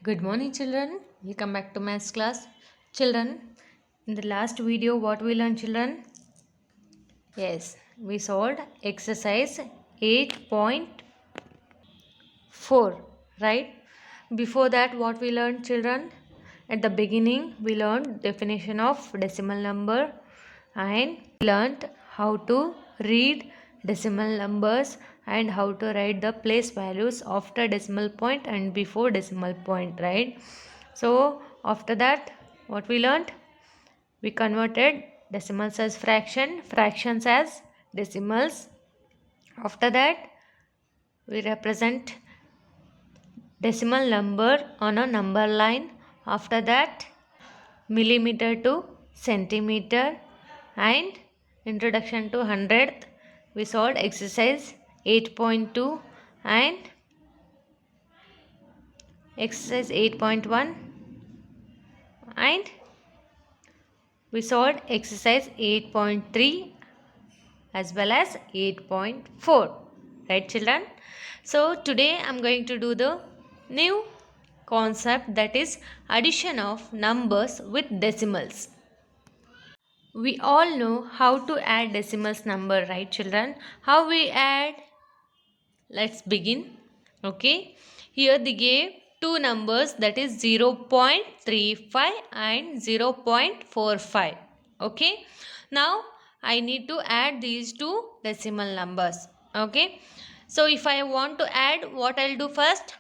Good morning, children. Welcome back to maths class. Children, in the last video, what we learned, children? Yes, we solved exercise 8.4, right? Before that, what we learned, children? At the beginning, we learned definition of decimal number and learned how to read decimal numbers and how to write the place values after decimal point and before decimal point, right? So after that, what we learned? We converted decimals as fractions as decimals. After that, we represent decimal number on a number line. After that, millimeter to centimeter and introduction to hundredth. We solved exercise 8.2 and exercise 8.1 and we solved exercise 8.3 as well as 8.4, right children? So today I am going to do the new concept, that is addition of numbers with decimals. We all know how to add decimals number, right children? How we add? Let's begin. Okay, here they gave two numbers, that is 0.35 and 0.45. Okay, now I need to add these two decimal numbers. Okay, so if I want to add, what I'll do first?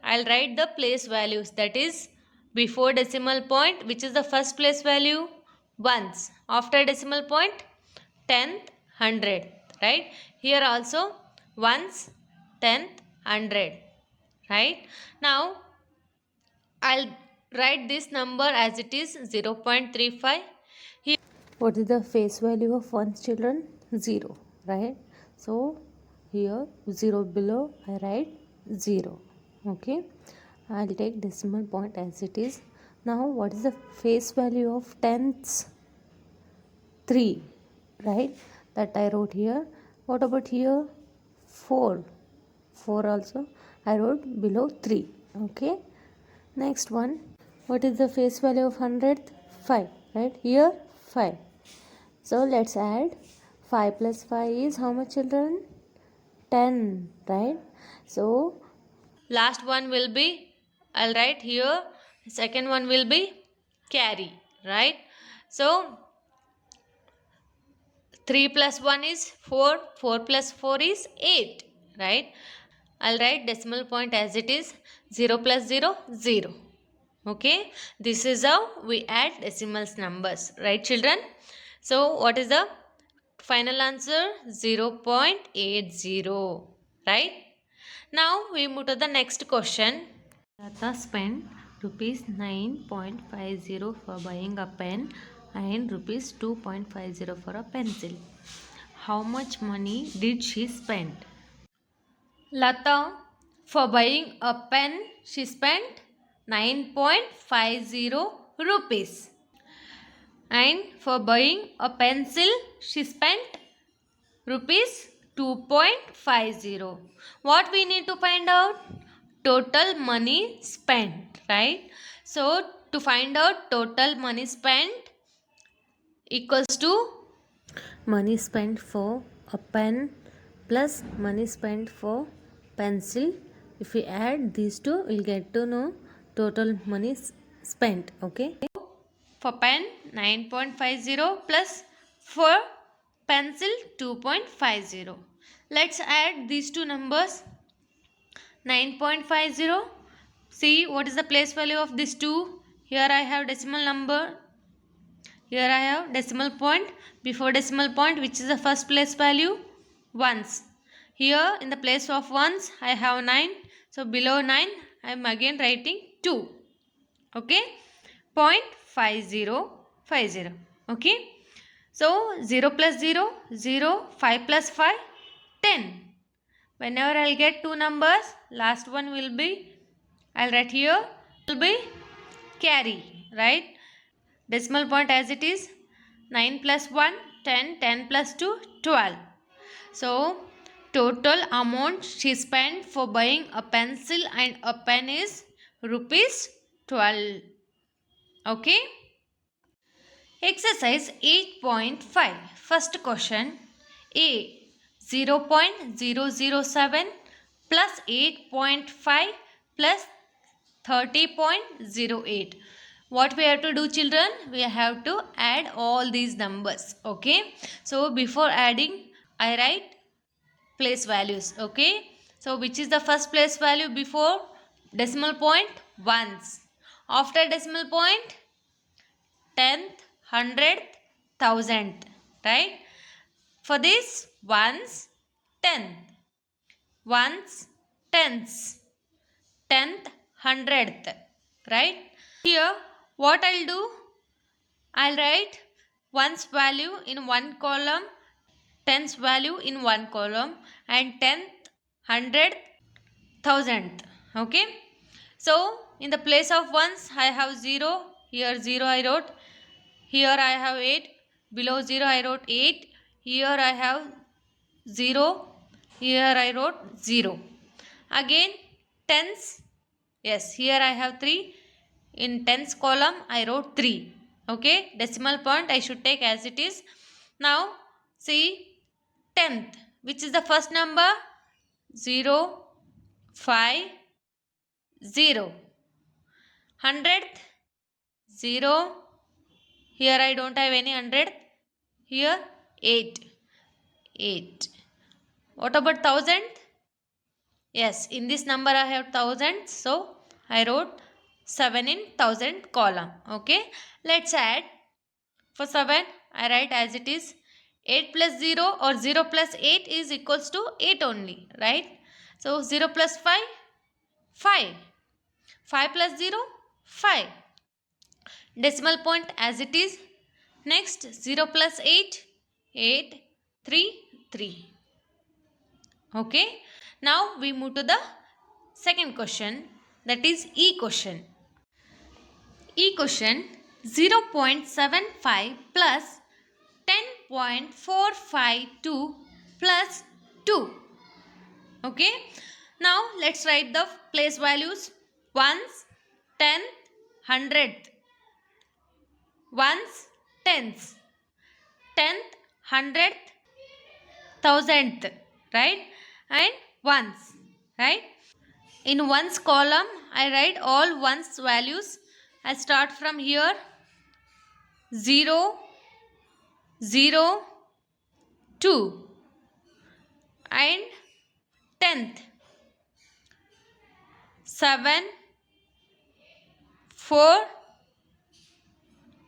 I'll write the place values, that is before decimal point, which is the first place value, ones. After decimal point, tenth, hundred, right? Here also ones, tenth, hundred, right? Now I'll write this number as it is 0.35. Here, what is the face value of ones, children? 0, right? So here 0 below I write 0. Okay, I'll take decimal point as it is. Now what is the face value of tenths? 3, right? That I wrote here. What about here? 4. 4 also I wrote below 3. Okay, next one, what is the face value of hundredth? 5, right? Here 5. So let's add 5 plus 5 is how much, children? 10, right? So last one will be, I'll write here, second one will be carry, right? So 3 plus 1 is 4, 4 plus 4 is 8, right? I'll write decimal point as it is, 0 plus 0, 0. Okay, this is how we add decimals numbers, right children? So what is the final answer? 0.80, right? Now we move to the next question. Lata spent rupees 9.50 for buying a pen and rupees 2.50 for a pencil. How much money did she spend? Lata, for buying a pen, she spent 9.50 rupees. And for buying a pencil, she spent rupees 2.50. What we need to find out? Total money spent, right? So to find out total money spent equals to money spent for a pen plus money spent for pencil. If we add these two, we'll get to know total money spent. Okay, for pen 9.50 plus for pencil 2.50. Let's add these two numbers. 9.50, see what is the place value of this 2. Here I have decimal number, here I have decimal point, before decimal point, which is the first place value, ones. Here in the place of ones I have 9, so below 9 I am again writing 2. Okay, 0.5050. Okay, so 0 plus 0, 0, 5 plus 5, 10. Whenever I'll get two numbers, last one will be, I'll write here, will be carry, right? Decimal point as it is, 9 plus 1, 10, 10 plus 2, 12. So, total amount she spent for buying a pencil and a pen is rupees 12. Okay. Exercise 8.5. First question. A 0.007 plus 8.5 plus 30.08. What we have to do, children? We have to add all these numbers. Okay. So before adding, I write place values. Okay. So which is the first place value before decimal point? Ones. After decimal point, tenth, hundredth, thousandth. Right. For this, ones, tenth, ones, tenths, tenth, hundredth. Right. Here, what I'll do? I'll write ones value in one column, tenths value in one column, and tenth, hundredth, thousandth. Okay. So in the place of ones, I have 0. Here 0 I wrote. Here I have 8. Below 0 I wrote 8. Here I have 0. Here I wrote 0. Again tens. Yes, here I have 3. In tens column I wrote 3. Okay. Decimal point I should take as it is. Now see tenth. Which is the first number? 0, 5, 0. Hundredth, 0. Here I don't have any hundredth. Here 8. 8. What about thousandth? Yes, in this number I have thousand. So I wrote 7 in thousand column. Okay. Let's add. For 7, I write as it is. 8 plus 0 or 0 plus 8 is equals to 8 only. Right. So 0 plus 5, 5. 5 plus 0, 5. Decimal point as it is. Next 0 plus 8, 8, 3, 3. Okay. Now we move to the second question, that is E question. E question 0.75 plus 10.452 plus 2. Okay. Now let's write the place values. Ones, tenth, hundredth. Ones, tenths. Tenth, hundredth, thousandth. Right. And ones. Right. In ones column, I write all ones values. I start from here. 0, 0, 2. And tenth. 7, 4.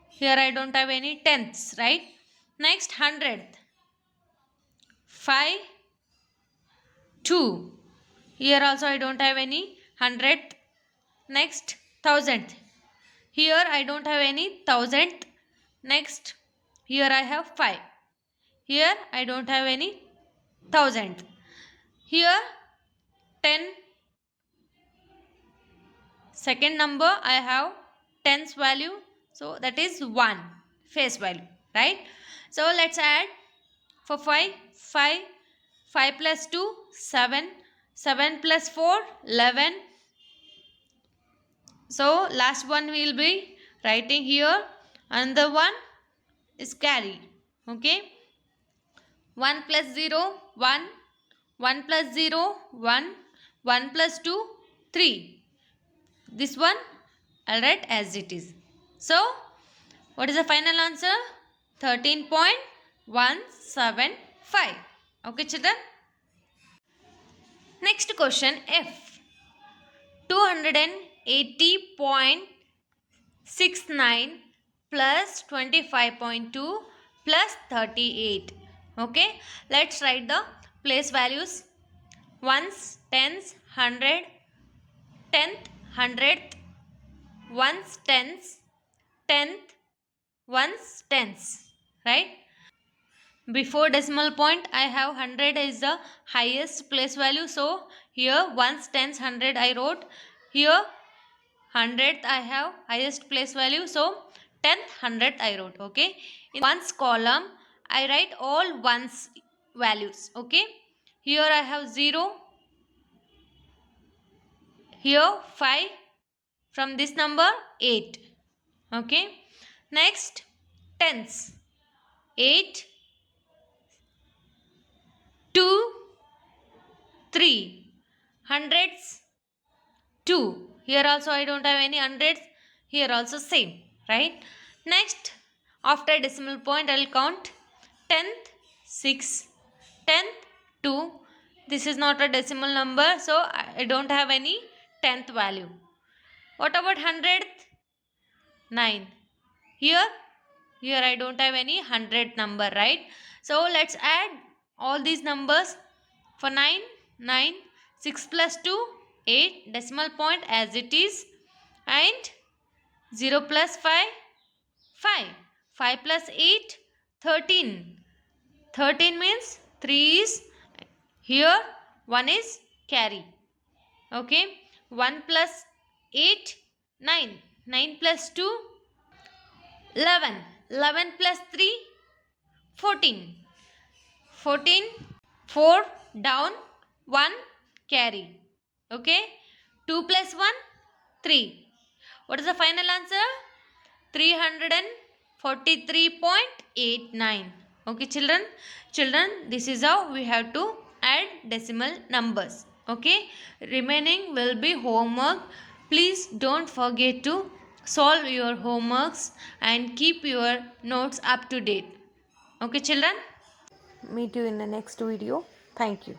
Here I don't have any tenths, right? Next, hundredth. 5, 2. Here also I don't have any hundredth. Next, thousandth. Here I don't have any thousandth. Next, here I have 5. Here I don't have any thousandth. Here 10. Second number I have tens value. So that is 1 face value. Right. So let's add. For 5, 5. 5 plus 2, 7. 7 plus 4, 11. So last one we will be writing here. Another one is carry. Okay. 1 plus 0, 1. 1 plus 0, 1. 1 plus 2, 3. This one I'll write as it is. So what is the final answer? 13.175. Okay, children. Next question F. 280.69 plus 25.2 plus 38. Okay. Let's write the place values. Ones, tens, hundred, tenth, hundredth, ones, tens, tenth, ones, tens. Right. Before decimal point I have 100 is the highest place value. So here ones, tens, hundred I wrote. Here hundredth I have highest place value. So 10th, 100th I wrote. Okay. In ones column I write all ones values. Okay. Here I have 0. Here 5. from this number 8. Okay. Next, tens. 8, 2, 3. Hundreds, 2. Here also I don't have any hundreds. Here also same. Right. Next, after decimal point I will count. 10th, 6. 10th, 2. This is not a decimal number, so I don't have any 10th value. What about 100th? 9. Here I don't have any 100th number, right? So let's add all these numbers. For 9, 9, 6 plus 2, 8, decimal point as it is, and 0 plus 5, 5. 5 plus 8, 13. 13 means 3 is here, 1 is carry. Okay. 1 plus 8, 9. 9 plus 2, 11. 11 plus 3, 14. 14. 4 down, 1 carry. Okay. 2 plus 1, 3. What is the final answer? 343.89. Okay, children. Children, this is how we have to add decimal numbers. Okay. Remaining will be homework. Please don't forget to solve your homeworks and keep your notes up to date. Okay, children. Meet you in the next video. Thank you.